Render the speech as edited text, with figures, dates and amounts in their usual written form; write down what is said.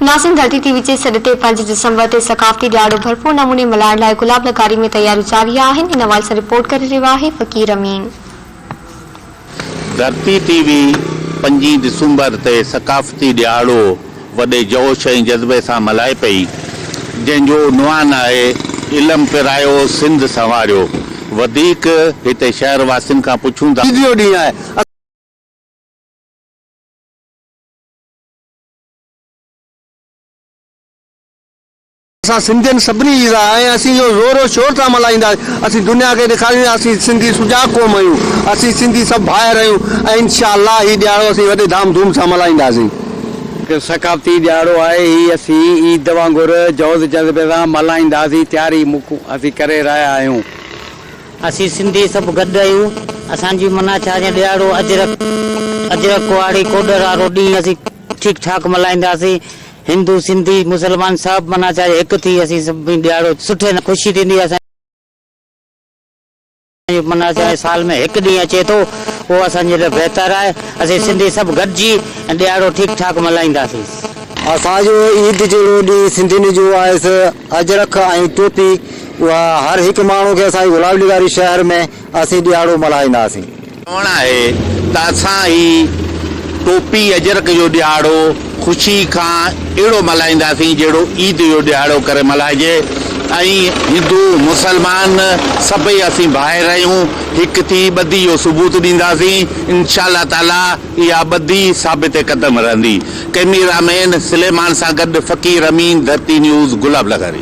नासिन धरती टीवी जे सॾ ते 5 दिसंबर ते सकाफ़ती ॾियारो भरपूर नमूने मल्हाइण लाइ गुलाब लगारी में तैयारियूं जारी आहिनि। इन हवाले सां रिपोर्ट करे रहियो आहे फ़कीर अमीन। धरती टीवी 5 दिसंबर ते सकाफ़ती ॾियारो वॾे जोश ऐं जज़्बे सां मल्हाए पई, जंहिंजो उनवान आहे इल्म पिरायो सिंध संवारियो। वधीक हिते शहर वासियुनि खां पुछूं था। सिंधियन सभिनी ईद आहे, असीं जो ज़ोरो शोर सां मल्हाईंदा। असीं दुनिया खे ॾेखारींदा असीं सिंधी सुजा क़ौम आहियूं, असीं सिंधी सभु भाइर आहियूं ऐं इंशाअल्लाह ही ॾियारो असीं वॾे धाम धूम सां मल्हाईंदासीं। सकाफ़ती ॾियारो आहे ही, असीं ईद वांगुरु जोश जज़्बे सां मल्हाईंदासीं। तयारी असीं करे रहिया आहियूं। असीं सिंधी सभु गॾु आहियूं। असांजी माना छा ॾियारो अजरक कुआरी कोडरा ॾींहुं असीं ठीकु ठाक मल्हाईंदासीं। हिंदू सिंधी मुसलमान सभु माना चाहे हिकु थी असीं सभु ॾियारो सुठे ख़ुशी थींदी। असां माना चाहे साल में हिकु ॾींहुं अचे थो, उहो असांजे लाइ बहितरु आहे। असीं सिंधी सभु गॾिजी ऐं ॾियारो ठीकु ठाक मल्हाईंदासीं। असांजो ईद जहिड़ो ॾींहुं सिंधियुनि जो आहे अजरक ऐं टोपी, उहा हर हिकु माण्हू खे असांजी गुलाब लगारी शहर में असीं ॾियारो मल्हाईंदासीं। चवणु आहे त असां ही टोपी अजरक जो ॾियारो ख़ुशी खां अहिड़ो मल्हाईंदासीं जहिड़ो ईद जो ॾियारो करे मल्हाइजे। ऐं हिंदू मुसलमान सभई असीं भाइर आहियूं, हिकु थी ॿधी जो सबूत ॾींदासीं। इंशाअल्लाह ताला इहा ॿधी साबित क़दम रहंदी। कैमरामैन सुलेमान सां गॾु फ़कीर अमीन, धरती न्यूज़, गुलाब लगारी।